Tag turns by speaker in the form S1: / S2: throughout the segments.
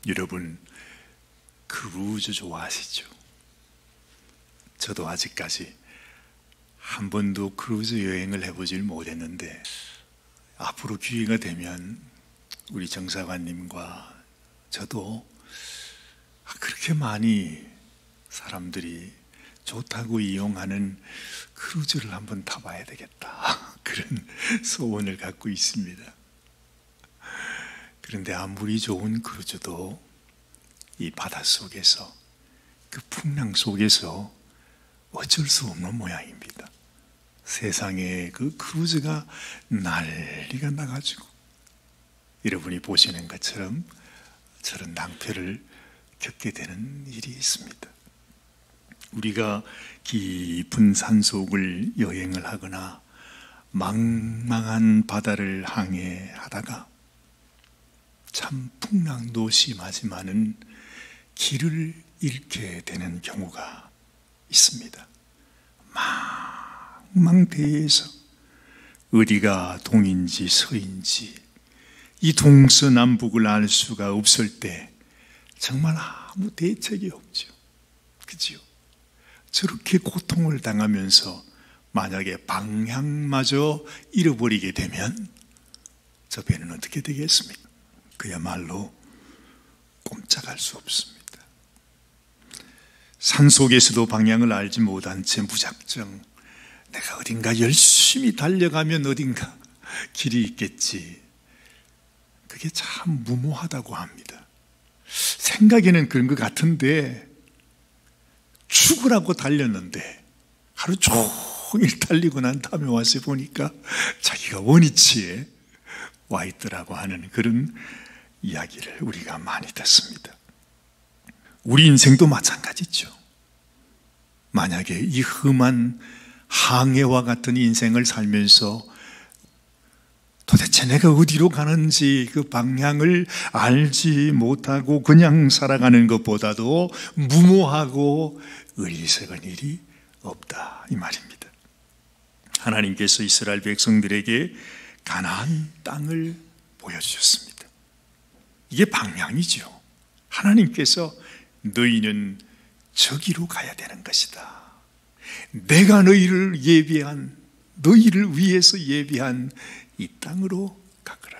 S1: 여러분, 크루즈 좋아하시죠? 저도 아직까지 한 번도 크루즈 여행을 해보질 못했는데, 앞으로 기회가 되면 우리 정사관님과 저도 그렇게 많이 사람들이 좋다고 이용하는 크루즈를 한번 타봐야 되겠다, 그런 소원을 갖고 있습니다. 그런데 아무리 좋은 크루즈도 이 바닷속에서, 그 풍랑 속에서 어쩔 수 없는 모양입니다. 세상에 그 크루즈가 난리가 나가지고 여러분이 보시는 것처럼 저런 낭패를 겪게 되는 일이 있습니다. 우리가 깊은 산속을 여행을 하거나 망망한 바다를 항해하다가 참 풍랑도 심하지만은 길을 잃게 되는 경우가 있습니다. 망망대해에서 어디가 동인지 서인지 이 동서남북을 알 수가 없을 때 정말 아무 대책이 없죠. 그죠? 저렇게 고통을 당하면서 만약에 방향마저 잃어버리게 되면 저 배는 어떻게 되겠습니까? 그야말로 꼼짝할 수 없습니다. 산속에서도 방향을 알지 못한 채 무작정 내가 어딘가 열심히 달려가면 어딘가 길이 있겠지, 그게 참 무모하다고 합니다. 생각에는 그런 것 같은데 죽으라고 달렸는데 하루 종일 달리고 난 다음에 와서 보니까 자기가 원위치에 와 있더라고 하는 그런 이야기를 우리가 많이 듣습니다. 우리 인생도 마찬가지죠. 만약에 이 험한 항해와 같은 인생을 살면서 도대체 내가 어디로 가는지 그 방향을 알지 못하고 그냥 살아가는 것보다도 무모하고 어리석은 일이 없다, 이 말입니다. 하나님께서 이스라엘 백성들에게 가나안 땅을 보여주셨습니다. 이게 방향이죠. 하나님께서 너희는 저기로 가야 되는 것이다, 내가 너희를 위해서 예비한 이 땅으로 가거라,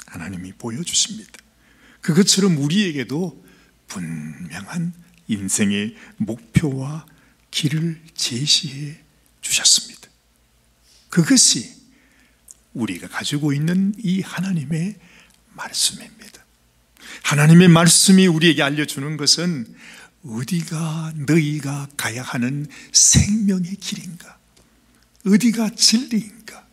S1: 하나님이 보여주십니다. 그것처럼 우리에게도 분명한 인생의 목표와 길을 제시해 주셨습니다. 그것이 우리가 가지고 있는 이 하나님의 말씀입니다. 하나님의 말씀이 우리에게 알려주는 것은 어디가 너희가 가야 하는 생명의 길인가, 어디가 진리인가,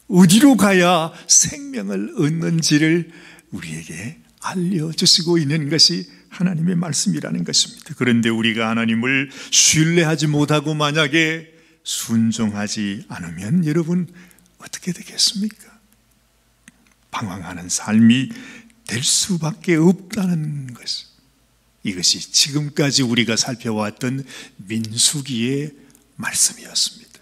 S1: 어디로 가야 생명을 얻는지를 우리에게 알려주시고 있는 것이 하나님의 말씀이라는 것입니다. 그런데 우리가 하나님을 신뢰하지 못하고 만약에 순종하지 않으면 여러분 어떻게 되겠습니까? 방황하는 삶이 될 수밖에 없다는 것, 이것이 지금까지 우리가 살펴왔던 민수기의 말씀이었습니다.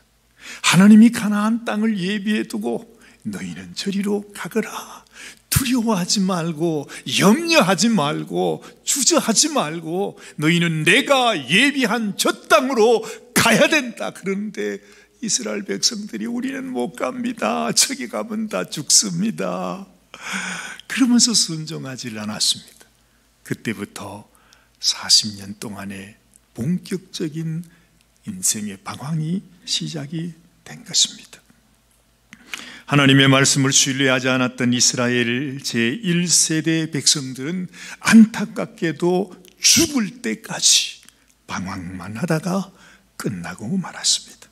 S1: 하나님이 가나안 땅을 예비해 두고 너희는 저리로 가거라, 두려워하지 말고 염려하지 말고 주저하지 말고 너희는 내가 예비한 저 땅으로 가야 된다. 그런데 이스라엘 백성들이 우리는 못 갑니다, 저기 가면 다 죽습니다, 그러면서 순종하지 않았습니다. 그때부터 40년 동안의 본격적인 인생의 방황이 시작이 된 것입니다. 하나님의 말씀을 신뢰하지 않았던 이스라엘 제1세대 백성들은 안타깝게도 죽을 때까지 방황만 하다가 끝나고 말았습니다.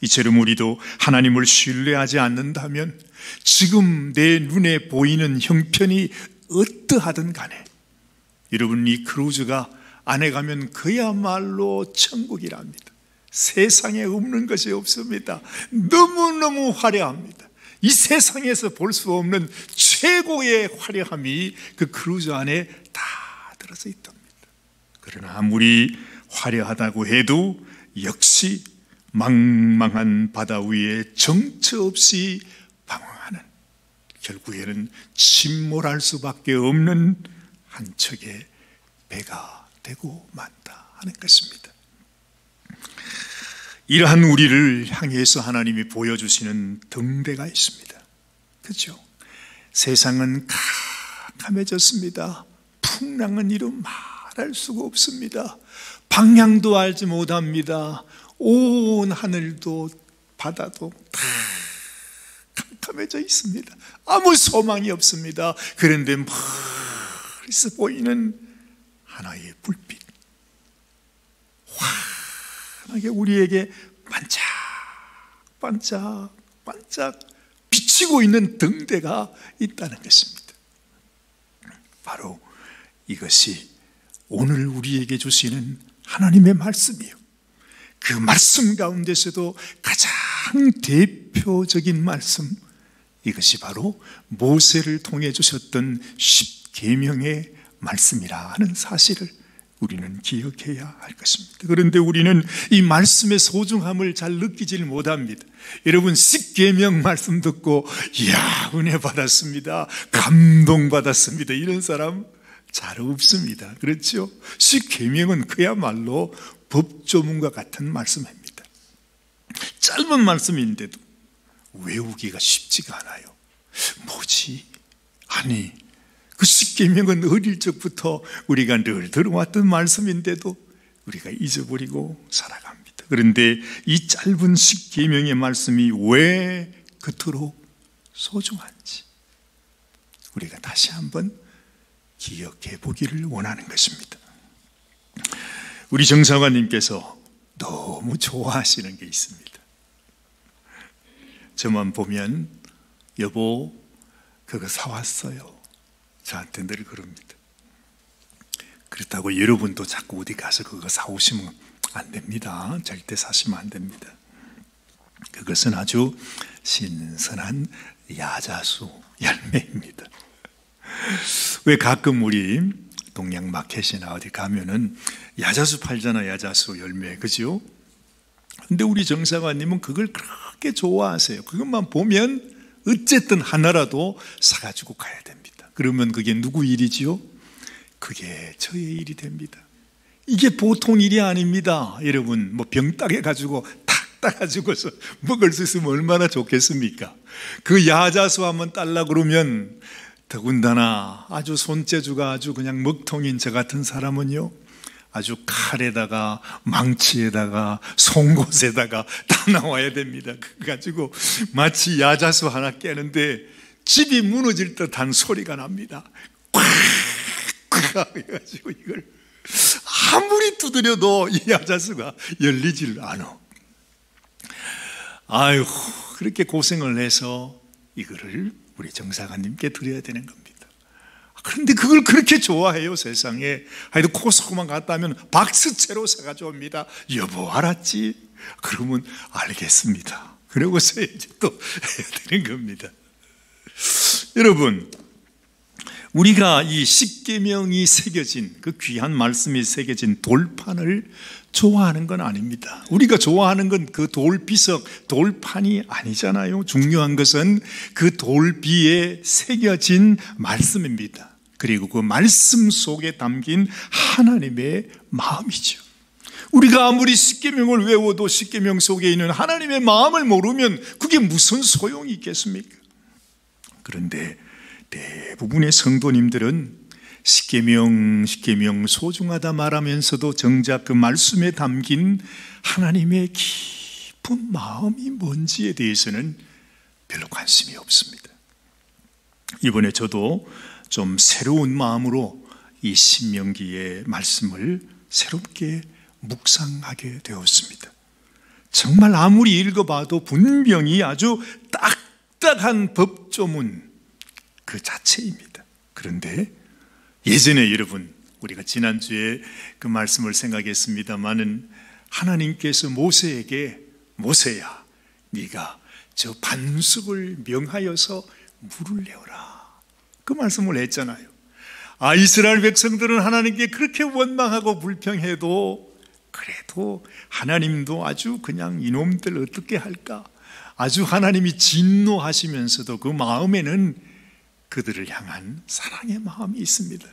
S1: 이처럼 우리도 하나님을 신뢰하지 않는다면 지금 내 눈에 보이는 형편이 어떠하든 간에 여러분, 이 크루즈가 안에 가면 그야말로 천국이랍니다. 세상에 없는 것이 없습니다. 너무너무 화려합니다. 이 세상에서 볼 수 없는 최고의 화려함이 그 크루즈 안에 다 들어서 있답니다. 그러나 아무리 화려하다고 해도 역시 망망한 바다 위에 정처 없이 방황하는, 결국에는 침몰할 수밖에 없는 한 척의 배가 되고 만다 하는 것입니다. 이러한 우리를 향해서 하나님이 보여주시는 등대가 있습니다. 그렇죠? 세상은 캄캄해졌습니다. 풍랑은 이루 말할 수가 없습니다. 방향도 알지 못합니다. 온 하늘도 바다도 다 캄캄해져 있습니다. 아무 소망이 없습니다. 그런데 멀리서 보이는 하나의 불빛, 환하게 우리에게 반짝 비치고 있는 등대가 있다는 것입니다. 바로 이것이 오늘 우리에게 주시는 하나님의 말씀이요, 그 말씀 가운데서도 가장 대표적인 말씀, 이것이 바로 모세를 통해 주셨던 십계명의 말씀이라 하는 사실을 우리는 기억해야 할 것입니다. 그런데 우리는 이 말씀의 소중함을 잘 느끼질 못합니다. 여러분, 십계명 말씀 듣고 이야, 은혜 받았습니다, 감동 받았습니다, 이런 사람 잘 없습니다. 그렇죠? 십계명은 그야말로 법조문과 같은 말씀입니다. 짧은 말씀인데도 외우기가 쉽지가 않아요. 뭐지? 아니, 그 십계명은 어릴 적부터 우리가 늘 들어왔던 말씀인데도 우리가 잊어버리고 살아갑니다. 그런데 이 짧은 십계명의 말씀이 왜 그토록 소중한지 우리가 다시 한번 기억해 보기를 원하는 것입니다. 우리 정사관님께서 너무 좋아하시는 게 있습니다. 저만 보면 여보 그거 사왔어요, 저한테 늘 그럽니다. 그렇다고 여러분도 자꾸 어디 가서 그거 사오시면 안 됩니다. 절대 사시면 안 됩니다. 그것은 아주 신선한 야자수 열매입니다. 왜 가끔 우리 동양마켓이나 어디 가면은 야자수 팔잖아, 야자수 열매, 그죠? 근데 우리 정사관님은 그걸 그렇게 좋아하세요. 그것만 보면 어쨌든 하나라도 사가지고 가야 됩니다. 그러면 그게 누구 일이지요? 그게 저의 일이 됩니다. 이게 보통 일이 아닙니다. 여러분, 뭐 병 따개가지고 탁 따가지고서 먹을 수 있으면 얼마나 좋겠습니까? 그 야자수 한번 딸라 그러면, 더군다나 아주 손재주가 아주 그냥 먹통인 저 같은 사람은요, 아주 칼에다가 망치에다가 송곳에다가 다 나와야 됩니다. 그래가지고 마치 야자수 하나 깨는데 집이 무너질 듯한 소리가 납니다. 꽉 해가지고 이걸 아무리 두드려도 이 야자수가 열리질 않아. 아유, 그렇게 고생을 해서 이거를 우리 정사관님께 드려야 되는 겁니다. 그런데 그걸 그렇게 좋아해요, 세상에. 하여튼 코스코만 갔다 하면 박스채로 사가지고 옵니다. 여보, 알았지? 그러면 알겠습니다. 그러고서 이제 또 해야 되는 겁니다. 여러분, 우리가 이 십계명이 새겨진, 그 귀한 말씀이 새겨진 돌판을 좋아하는 건 아닙니다. 우리가 좋아하는 건 그 돌비석, 돌판이 아니잖아요. 중요한 것은 그 돌비에 새겨진 말씀입니다. 그리고 그 말씀 속에 담긴 하나님의 마음이죠. 우리가 아무리 십계명을 외워도 십계명 속에 있는 하나님의 마음을 모르면 그게 무슨 소용이 있겠습니까? 그런데 대부분의 성도님들은 십계명 소중하다 말하면서도 정작 그 말씀에 담긴 하나님의 깊은 마음이 뭔지에 대해서는 별로 관심이 없습니다. 이번에 저도 좀 새로운 마음으로 이 신명기의 말씀을 새롭게 묵상하게 되었습니다. 정말 아무리 읽어봐도 분명히 아주 딱딱한 법조문 그 자체입니다. 그런데 예전에 여러분, 우리가 지난주에 그 말씀을 생각했습니다마는 하나님께서 모세에게 모세야, 네가 저 반석을 명하여서 물을 내어라, 그 말씀을 했잖아요. 이스라엘 백성들은 하나님께 그렇게 원망하고 불평해도 그래도 하나님도 아주 그냥 이놈들 어떻게 할까, 아주 하나님이 진노하시면서도 그 마음에는 그들을 향한 사랑의 마음이 있습니다.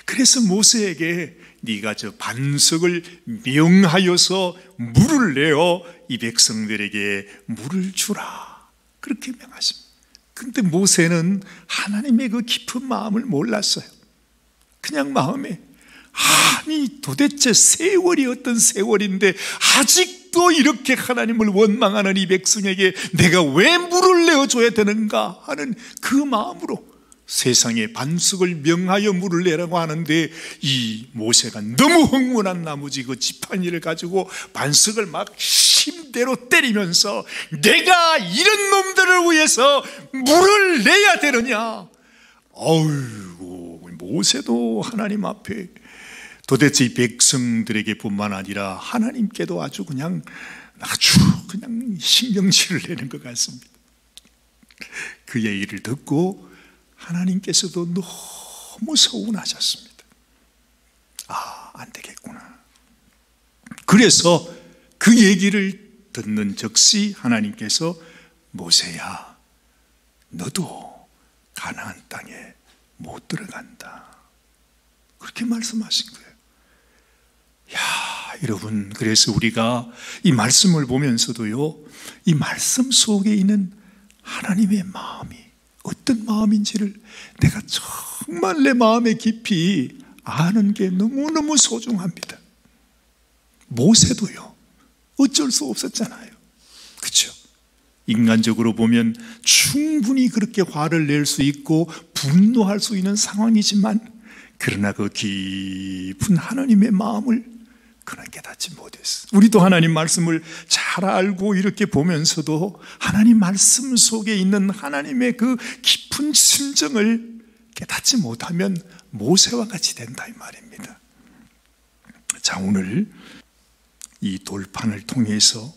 S1: 그래서 모세에게 네가 저 반석을 명하여서 물을 내어 이 백성들에게 물을 주라, 그렇게 명하십니다. 그런데 모세는 하나님의 그 깊은 마음을 몰랐어요. 그냥 마음에, 아니 도대체 세월이 어떤 세월인데 아직도 이렇게 하나님을 원망하는 이 백성에게 내가 왜 물을 내어줘야 되는가 하는 그 마음으로 세상에 반석을 명하여 물을 내라고 하는데, 이 모세가 너무 흥분한 나머지 그 지팡이를 가지고 반석을 막 힘대로 때리면서 내가 이런 놈들을 위해서 물을 내야 되느냐. 어이구, 모세도 하나님 앞에 도대체 이 백성들에게 뿐만 아니라 하나님께도 아주 그냥 신경질을 내는 것 같습니다. 그 얘기를 듣고 하나님께서도 너무 서운하셨습니다. 아, 안 되겠구나. 그래서 그 얘기를 듣는 즉시 하나님께서 모세야, 너도 가나안 땅에 못 들어간다, 그렇게 말씀하신 거예요. 야, 여러분, 그래서 우리가 이 말씀을 보면서도요, 이 말씀 속에 있는 하나님의 마음이 어떤 마음인지를 내가 정말 내 마음에 깊이 아는 게 너무너무 소중합니다. 모세도요, 어쩔 수 없었잖아요. 그렇죠? 인간적으로 보면 충분히 그렇게 화를 낼 수 있고 분노할 수 있는 상황이지만, 그러나 그 깊은 하나님의 마음을 그는 깨닫지 못했어. 우리도 하나님 말씀을 잘 알고 이렇게 보면서도 하나님 말씀 속에 있는 하나님의 그 깊은 심정을 깨닫지 못하면 모세와 같이 된다, 이 말입니다. 자, 오늘 이 돌판을 통해서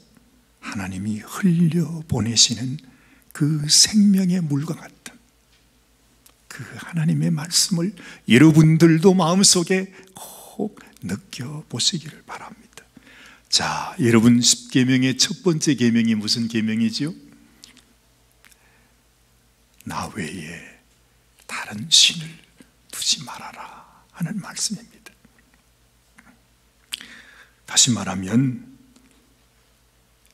S1: 하나님이 흘려보내시는 그 생명의 물과 같은 그 하나님의 말씀을 여러분들도 마음속에 꼭 느껴보시기를 바랍니다. 자, 여러분, 10계명의 첫 번째 계명이 무슨 계명이지요? 나 외에 다른 신을 두지 말아라 하는 말씀입니다. 다시 말하면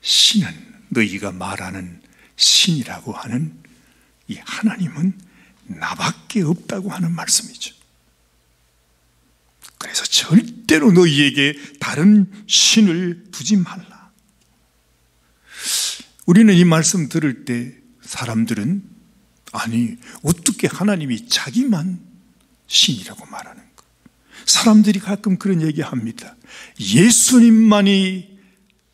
S1: 신은, 너희가 말하는 신이라고 하는 이 하나님은 나밖에 없다고 하는 말씀이죠. 그래서 절대로 너희에게 다른 신을 두지 말라. 우리는 이 말씀 들을 때 사람들은, 아니 어떻게 하나님이 자기만 신이라고 말하는 거. 사람들이 가끔 그런 얘기합니다. 예수님만이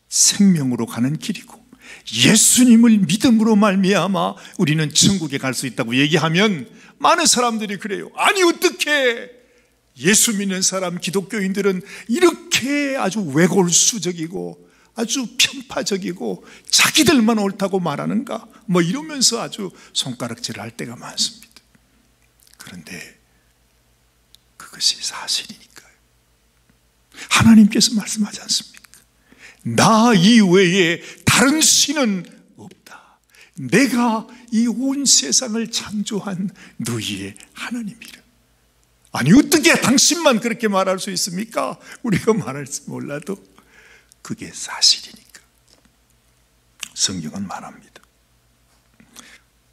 S1: 생명으로 가는 길이고 예수님을 믿음으로 말미암아 우리는 천국에 갈 수 있다고 얘기하면 많은 사람들이 그래요. 아니 어떻게 예수 믿는 사람, 기독교인들은 이렇게 아주 외골수적이고 아주 편파적이고 자기들만 옳다고 말하는가, 뭐 이러면서 아주 손가락질을 할 때가 많습니다. 그런데 그것이 사실이니까요. 하나님께서 말씀하지 않습니까? 나 이외에 다른 신은 없다. 내가 이 온 세상을 창조한 너희의 하나님이라. 아니 어떻게 당신만 그렇게 말할 수 있습니까? 우리가 말할 줄 몰라도 그게 사실이니까. 성경은 말합니다.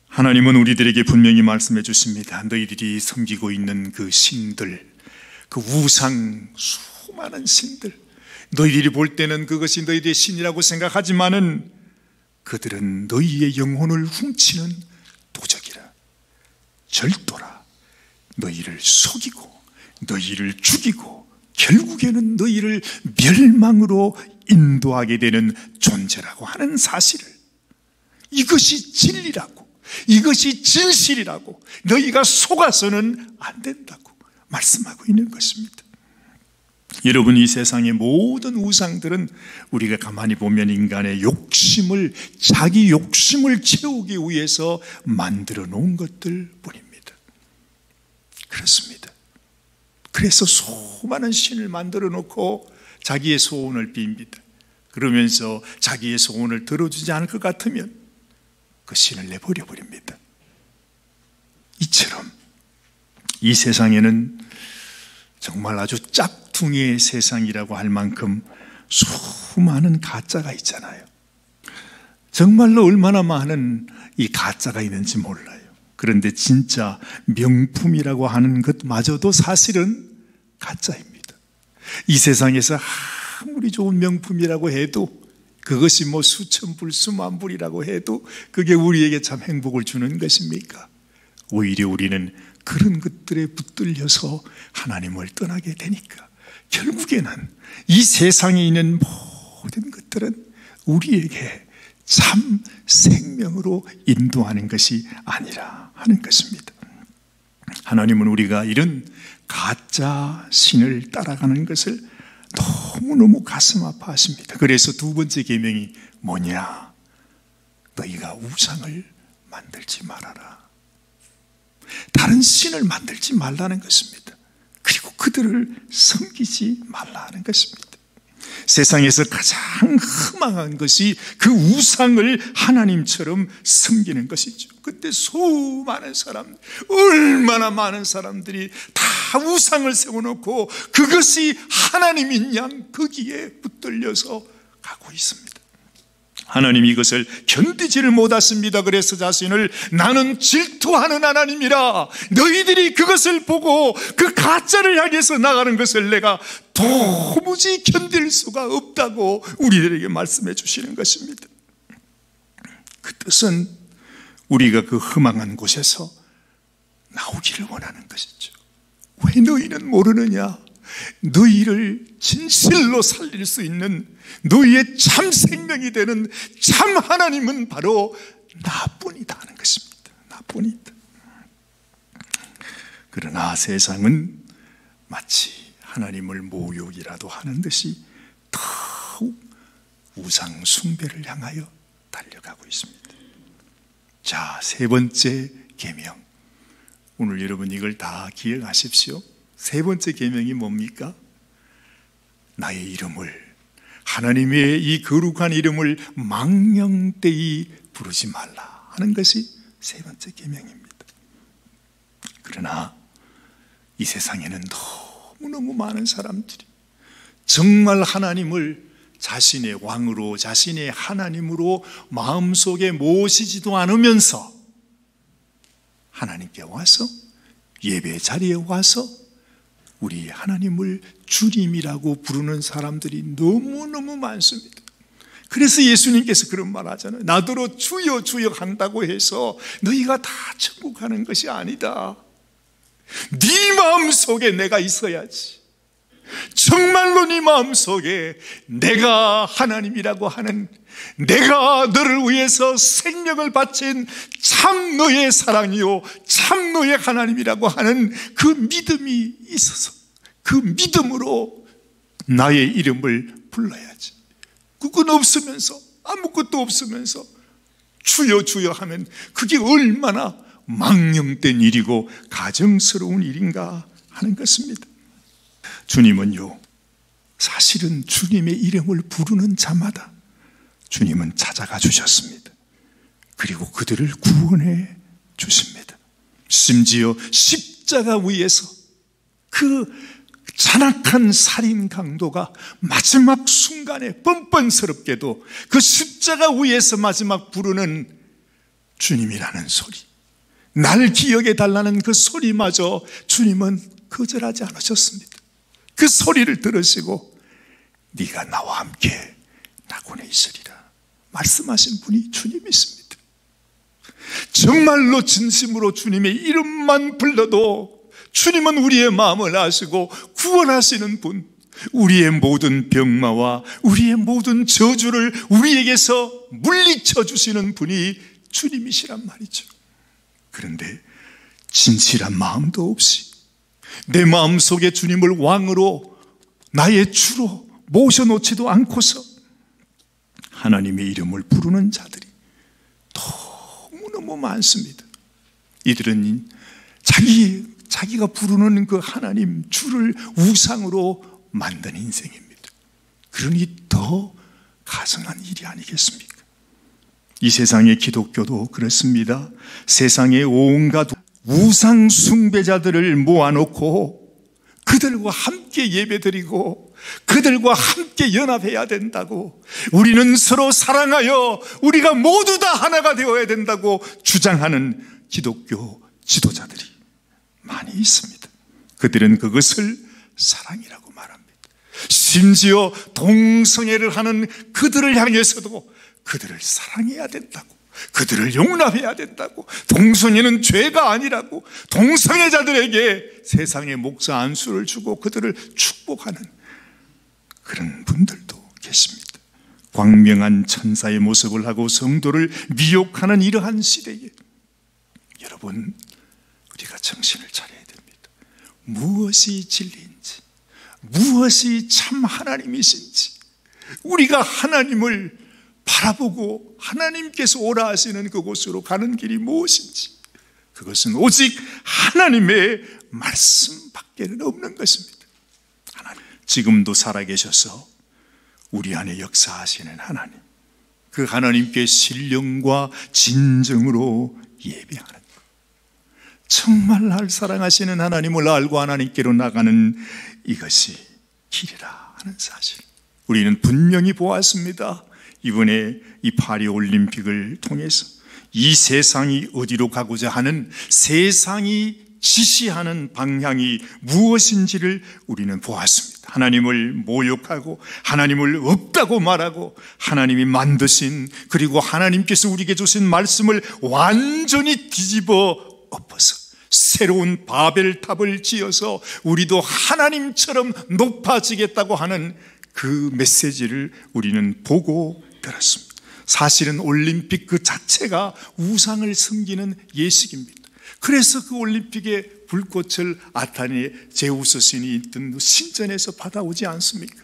S1: 하나님은 우리들에게 분명히 말씀해 주십니다. 너희들이 섬기고 있는 그 신들, 그 우상, 수많은 신들, 너희들이 볼 때는 그것이 너희들의 신이라고 생각하지만은 그들은 너희의 영혼을 훔치는 도적이라, 절도라. 너희를 속이고 너희를 죽이고 결국에는 너희를 멸망으로 인도하게 되는 존재라고 하는 사실을, 이것이 진리라고, 이것이 진실이라고, 너희가 속아서는 안 된다고 말씀하고 있는 것입니다. 여러분, 이 세상의 모든 우상들은 우리가 가만히 보면 인간의 욕심을, 자기 욕심을 채우기 위해서 만들어 놓은 것들 뿐입니다. 그렇습니다. 그래서 수많은 신을 만들어 놓고 자기의 소원을 빕니다. 그러면서 자기의 소원을 들어주지 않을 것 같으면 그 신을 내버려 버립니다. 이처럼 이 세상에는 정말 아주 짝퉁의 세상이라고 할 만큼 수많은 가짜가 있잖아요. 정말로 얼마나 많은 이 가짜가 있는지 몰라요. 그런데 진짜 명품이라고 하는 것마저도 사실은 가짜입니다. 이 세상에서 아무리 좋은 명품이라고 해도, 그것이 뭐 수천 불, 수만 불이라고 해도 그게 우리에게 참 행복을 주는 것입니까? 오히려 우리는 그런 것들에 붙들려서 하나님을 떠나게 되니까 결국에는 이 세상에 있는 모든 것들은 우리에게 참 생명으로 인도하는 것이 아니라 하는 것입니다. 하나님은 우리가 이런 가짜 신을 따라가는 것을 너무너무 가슴 아파하십니다. 그래서 두 번째 계명이 뭐냐? 너희가 우상을 만들지 말아라. 다른 신을 만들지 말라는 것입니다. 그리고 그들을 섬기지 말라는 것입니다. 세상에서 가장 흠악한 것이 그 우상을 하나님처럼 섬기는 것이죠. 그때 수많은 사람, 얼마나 많은 사람들이 다 우상을 세워놓고 그것이 하나님인 양 거기에 붙들려서 가고 있습니다. 하나님이 이것을 견디지를 못했습니다. 그래서 자신을 나는 질투하는 하나님이라, 너희들이 그것을 보고 그 가짜를 향해서 나가는 것을 내가 도무지 견딜 수가 없다고 우리들에게 말씀해 주시는 것입니다. 그 뜻은 우리가 그 흠악한 곳에서 나오기를 원하는 것이죠. 왜 너희는 모르느냐? 너희를 진실로 살릴 수 있는 너희의 참 생명이 되는 참 하나님은 바로 나뿐이다 하는 것입니다. 나뿐이다. 그러나 세상은 마치 하나님을 모욕이라도 하는 듯이 더욱 우상 숭배를 향하여 달려가고 있습니다. 자, 세 번째 계명. 오늘 여러분 이걸 다 기억하십시오. 세 번째 계명이 뭡니까? 나의 이름을, 하나님의 이 거룩한 이름을 망령되이 부르지 말라 하는 것이 세 번째 계명입니다. 그러나 이 세상에는 너무너무 많은 사람들이 정말 하나님을 자신의 왕으로, 자신의 하나님으로 마음속에 모시지도 않으면서 하나님께 와서, 예배 자리에 와서 우리 하나님을 주님이라고 부르는 사람들이 너무너무 많습니다. 그래서 예수님께서 그런 말 하잖아요. 나더러 주여 주여 한다고 해서 너희가 다 천국 가는 것이 아니다. 네 마음속에 내가 있어야지. 정말로 네 마음속에 내가 하나님이라고 하는, 내가 너를 위해서 생명을 바친 참 너의 사랑이요 참 너의 하나님이라고 하는 그 믿음이 있어서 그 믿음으로 나의 이름을 불러야지. 그건 없으면서, 아무것도 없으면서 주여 주여 하면 그게 얼마나 망령된 일이고 가정스러운 일인가 하는 것입니다. 주님은요, 사실은 주님의 이름을 부르는 자마다 주님은 찾아가 주셨습니다. 그리고 그들을 구원해 주십니다. 심지어 십자가 위에서 그 잔악한 살인 강도가 마지막 순간에 뻔뻔스럽게도 그 십자가 위에서 마지막 부르는 주님이라는 소리, 날 기억해 달라는 그 소리마저 주님은 거절하지 않으셨습니다. 그 소리를 들으시고 네가 나와 함께 낙원에 있으리라 말씀하신 분이 주님이십니다. 정말로 진심으로 주님의 이름만 불러도 주님은 우리의 마음을 아시고 구원하시는 분, 우리의 모든 병마와 우리의 모든 저주를 우리에게서 물리쳐 주시는 분이 주님이시란 말이죠. 그런데 진실한 마음도 없이 내 마음속에 주님을 왕으로 나의 주로 모셔놓지도 않고서 하나님의 이름을 부르는 자들이 너무너무 많습니다. 이들은 자기가 부르는 그 하나님 주를 우상으로 만든 인생입니다. 그러니 더 가증한 일이 아니겠습니까? 이 세상의 기독교도 그렇습니다. 세상의 온갖 우상 숭배자들을 모아놓고 그들과 함께 예배드리고 그들과 함께 연합해야 된다고, 우리는 서로 사랑하여 우리가 모두 다 하나가 되어야 된다고 주장하는 기독교 지도자들이 많이 있습니다. 그들은 그것을 사랑이라고 말합니다. 심지어 동성애를 하는 그들을 향해서도 그들을 사랑해야 된다고, 그들을 용납해야 된다고, 동성애는 죄가 아니라고, 동성애자들에게 세상의 목자 안수를 주고 그들을 축복하는 그런 분들도 계십니다. 광명한 천사의 모습을 하고 성도를 미혹하는 이러한 시대에 여러분, 우리가 정신을 차려야 됩니다. 무엇이 진리인지, 무엇이 참 하나님이신지, 우리가 하나님을 바라보고 하나님께서 오라 하시는 그곳으로 가는 길이 무엇인지, 그것은 오직 하나님의 말씀밖에는 없는 것입니다. 하나님, 지금도 살아계셔서 우리 안에 역사하시는 하나님, 그 하나님께 신령과 진정으로 예배하는 것, 정말 날 사랑하시는 하나님을 알고 하나님께로 나가는 이것이 길이라 하는 사실, 우리는 분명히 보았습니다. 이번에 이 파리 올림픽을 통해서 이 세상이 어디로 가고자 하는, 세상이 지시하는 방향이 무엇인지를 우리는 보았습니다. 하나님을 모욕하고 하나님을 없다고 말하고 하나님이 만드신, 그리고 하나님께서 우리에게 주신 말씀을 완전히 뒤집어 엎어서 새로운 바벨탑을 지어서 우리도 하나님처럼 높아지겠다고 하는 그 메시지를 우리는 보고 들었습니다. 사실은 올림픽 그 자체가 우상을 섬기는 예식입니다. 그래서 그 올림픽의 불꽃을 아테네 제우스 신이 있던 신전에서 받아오지 않습니까?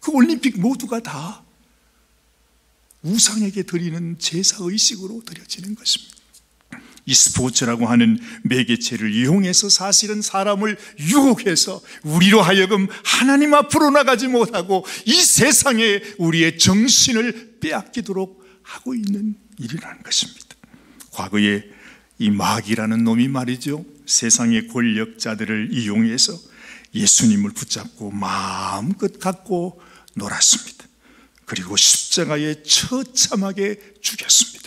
S1: 그 올림픽 모두가 다 우상에게 드리는 제사의식으로 드려지는 것입니다. 이 스포츠라고 하는 매개체를 이용해서 사실은 사람을 유혹해서 우리로 하여금 하나님 앞으로 나가지 못하고 이 세상에 우리의 정신을 빼앗기도록 하고 있는 일이라는 것입니다. 과거에 이 마귀라는 놈이 말이죠, 세상의 권력자들을 이용해서 예수님을 붙잡고 마음껏 갖고 놀았습니다. 그리고 십자가에 처참하게 죽였습니다.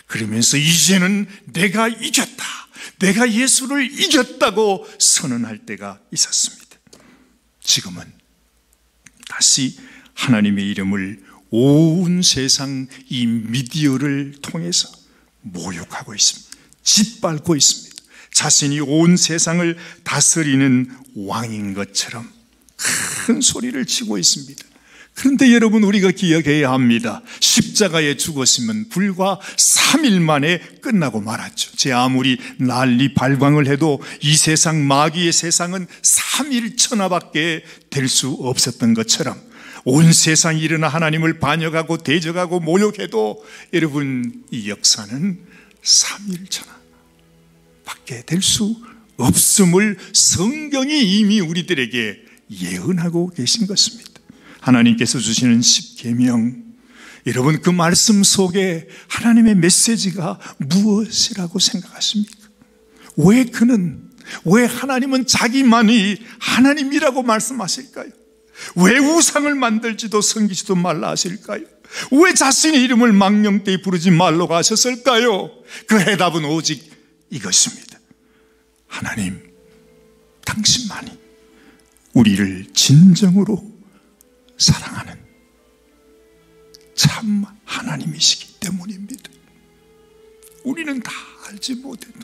S1: 그러면서 이제는 내가 이겼다, 내가 예수를 이겼다고 선언할 때가 있었습니다. 지금은 다시 하나님의 이름을 온 세상 이 미디어를 통해서 모욕하고 있습니다. 짓밟고 있습니다. 자신이 온 세상을 다스리는 왕인 것처럼 큰 소리를 치고 있습니다. 그런데 여러분, 우리가 기억해야 합니다. 십자가에 죽었으면 불과 3일 만에 끝나고 말았죠. 제 아무리 난리 발광을 해도 이 세상, 마귀의 세상은 3일 천하밖에 될 수 없었던 것처럼 온 세상이 일어나 하나님을 반역하고 대적하고 모욕해도 여러분, 이 역사는 3일 천하밖에 될 수 없음을 성경이 이미 우리들에게 예언하고 계신 것입니다. 하나님께서 주시는 십계명, 여러분, 그 말씀 속에 하나님의 메시지가 무엇이라고 생각하십니까? 왜 하나님은 자기만이 하나님이라고 말씀하실까요? 왜 우상을 만들지도 섬기지도 말라 하실까요? 왜 자신의 이름을 망령되이 부르지 말라고 하셨을까요? 그 해답은 오직 이것입니다. 하나님, 당신만이 우리를 진정으로 사랑하는 참 하나님이시기 때문입니다. 우리는 다 알지 못해도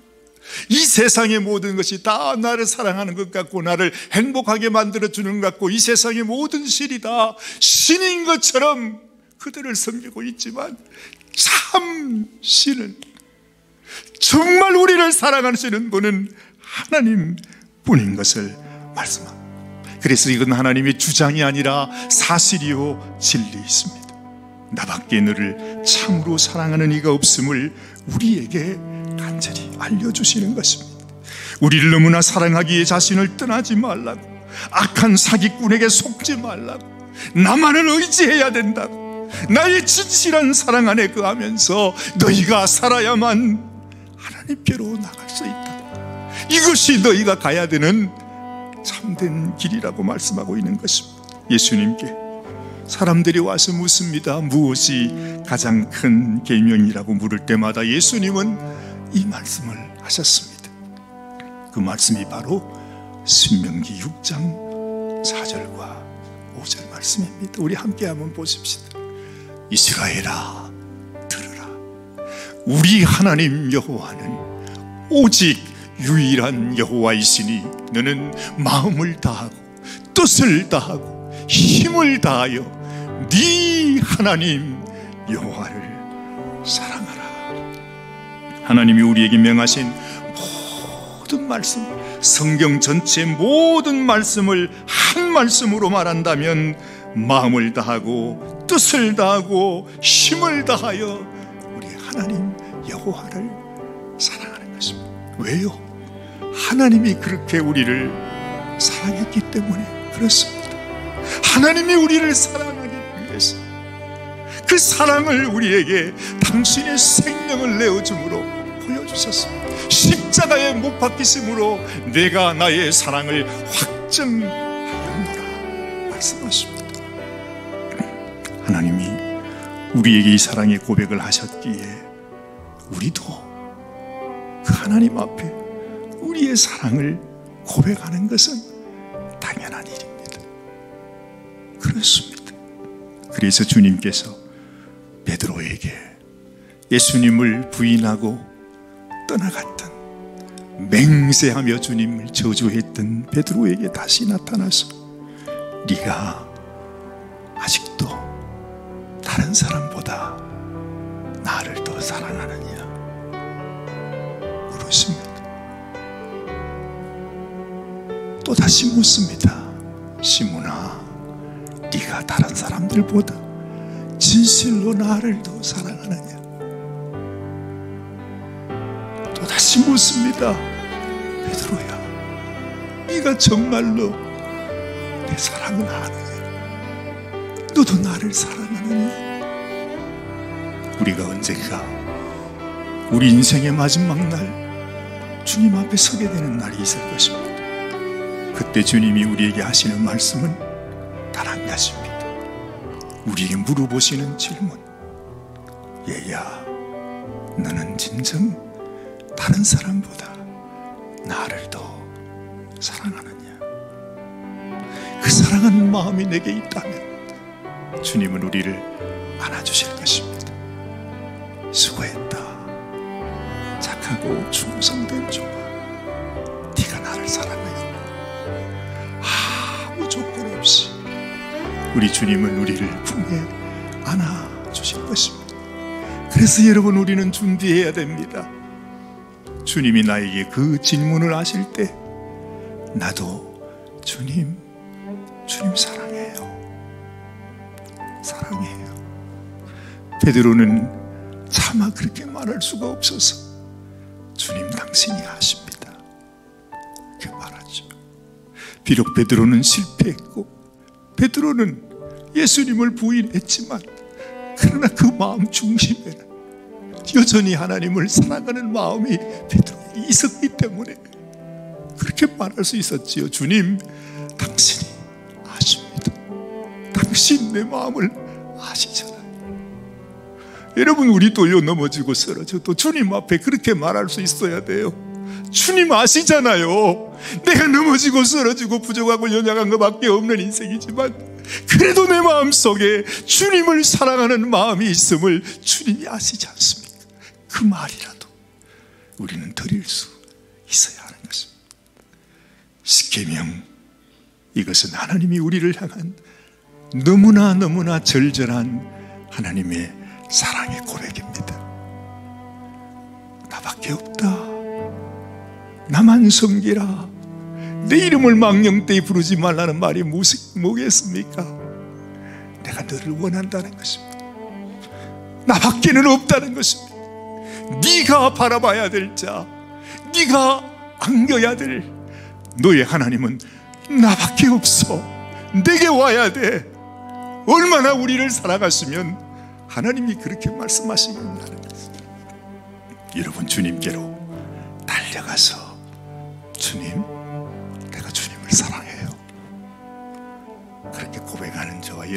S1: 이 세상의 모든 것이 다 나를 사랑하는 것 같고 나를 행복하게 만들어주는 것 같고 이 세상의 모든 신이 다 신인 것처럼 그들을 섬기고 있지만 참 신은, 정말 우리를 사랑하시는 분은 하나님 뿐인 것을 말씀합니다. 그래서 이건 하나님의 주장이 아니라 사실이요 진리있습니다. 나밖에 너를 참으로 사랑하는 이가 없음을 우리에게 간절히 알려주시는 것입니다. 우리를 너무나 사랑하기에 자신을 떠나지 말라고, 악한 사기꾼에게 속지 말라고, 나만을 의지해야 된다고, 나의 진실한 사랑 안에 거하면서 너희가 살아야만 하나님께로 나갈 수 있다. 이것이 너희가 가야 되는 참된 길이라고 말씀하고 있는 것입니다. 예수님께 사람들이 와서 묻습니다. 무엇이 가장 큰 계명이라고 물을 때마다 예수님은 이 말씀을 하셨습니다. 그 말씀이 바로 신명기 6장 4절과 5절 말씀입니다. 우리 함께 한번 보십시다. 이스라엘아 들으라. 우리 하나님 여호와는 오직 유일한 여호와이시니 너는 마음을 다하고 뜻을 다하고 힘을 다하여 네 하나님 여호와를 사랑하라. 하나님이 우리에게 명하신 모든 말씀, 성경 전체 모든 말씀을 한 말씀으로 말한다면 마음을 다하고 뜻을 다하고 힘을 다하여 우리 하나님 여호와를 사랑하는 것입니다. 왜요? 하나님이 그렇게 우리를 사랑했기 때문에 그렇습니다. 하나님이 우리를 사랑하기 위해서 그 사랑을 우리에게 당신의 생명을 내어줌으로 보여주셨습니다. 십자가에 못 박히심으로 내가 나의 사랑을 확증하였노라 말씀하십니다. 하나님이 우리에게 이 사랑의 고백을 하셨기에 우리도 그 하나님 앞에 우리의 사랑을 고백하는 것은 당연한 일입니다. 그렇습니다. 그래서 주님께서 베드로에게 예수님을 부인하고 떠나갔던, 맹세하며 주님을 저주했던 베드로에게 다시 나타나서 네가 아직도 다른 사람보다 나를 더 사랑하느냐 물으십니다. 또 다시 묻습니다. 시몬아, 네가 다른 사람들보다 진실로 나를 더 사랑하느냐? 또 다시 묻습니다. 베드로야, 네가 정말로 내 사랑을 아느냐? 너도 나를 사랑하느냐? 우리가 언젠가 우리 인생의 마지막 날 주님 앞에 서게 되는 날이 있을 것입니다. 그때 주님이 우리에게 하시는 말씀은 단 한 가지입니다. 우리에게 물어보시는 질문, 얘야, 너는 진정 다른 사람보다 나를 더 사랑하느냐? 그 사랑하는 마음이 내게 있다면 주님은 우리를 안아주실 것입니다. 수고했다, 착하고 충성된 종아, 네가 나를 사랑하였다. 아무 조건 없이 우리 주님은 우리를 품에 안아주실 것입니다. 그래서 여러분, 우리는 준비해야 됩니다. 주님이 나에게 그 질문을 하실 때 나도 주님 사랑해요. 베드로는 차마 그렇게 말할 수가 없어서 주님 당신이 아십니다, 그렇게 말하죠. 비록 베드로는 실패했고 베드로는 예수님을 부인했지만, 그러나 그 마음 중심에는 여전히 하나님을 사랑하는 마음이 베드로에게 있었기 때문에 그렇게 말할 수 있었지요. 주님, 당신이 아십니다. 당신 내 마음을 아시잖아요. 여러분, 우리도요, 넘어지고 쓰러져도 주님 앞에 그렇게 말할 수 있어야 돼요. 주님 아시잖아요. 내가 넘어지고 쓰러지고 부족하고 연약한 것밖에 없는 인생이지만 그래도 내 마음속에 주님을 사랑하는 마음이 있음을 주님이 아시지 않습니까? 그 말이라도 우리는 드릴 수 있어야 하는 것입니다. 십계명, 이것은 하나님이 우리를 향한 너무나 절절한 하나님의 사랑의 고백입니다. 나밖에 없다, 나만 섬기라, 내 이름을 망령되이 부르지 말라는 말이 뭐겠습니까? 내가 너를 원한다는 것입니다. 나밖에는 없다는 것입니다. 네가 바라봐야 될 자, 네가 안겨야 될 너의 하나님은 나밖에 없어. 내게 와야 돼. 얼마나 우리를 사랑하시면 하나님이 그렇게 말씀하시겠냐는 것입니다. 여러분, 주님께로 달려가서 주님, 내가 주님을 사랑합니다.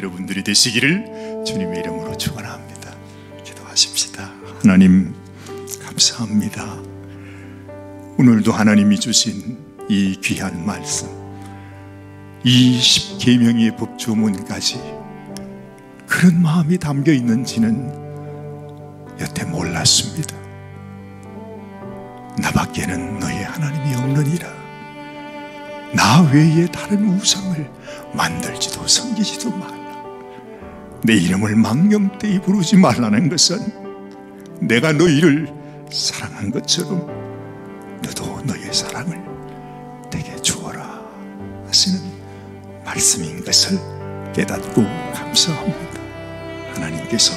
S1: 여러분들이 되시기를 주님의 이름으로 축원합니다. 기도하십시다. 하나님 감사합니다. 오늘도 하나님이 주신 이 귀한 말씀, 이 10계명의 법조문까지 그런 마음이 담겨 있는지는 여태 몰랐습니다. 나밖에는 너의 하나님이 없느니라. 나 외에 다른 우상을 만들지도 섬기지도 말라. 내 이름을 망령되이 부르지 말라는 것은 내가 너희를 사랑한 것처럼 너도 너의 사랑을 내게 주어라 하시는 말씀인 것을 깨닫고 감사합니다. 하나님께서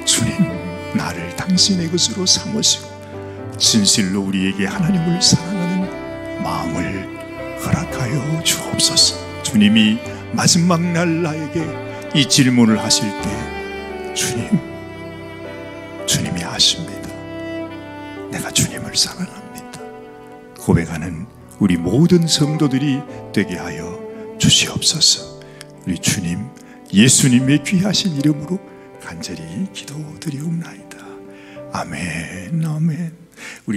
S1: 주님 나를 당신의 것으로 삼으시고 진실로 우리에게 하나님을 사랑하는 마음을 허락하여 주옵소서. 주님이 마지막 날 나에게 이 질문을 하실 때 주님이 아십니다. 내가 주님을 사랑합니다. 고백하는 우리 모든 성도들이 되게 하여 주시옵소서. 우리 주님 예수님의 귀하신 이름으로 간절히 기도드리옵나이다. 아멘, 아멘. 우리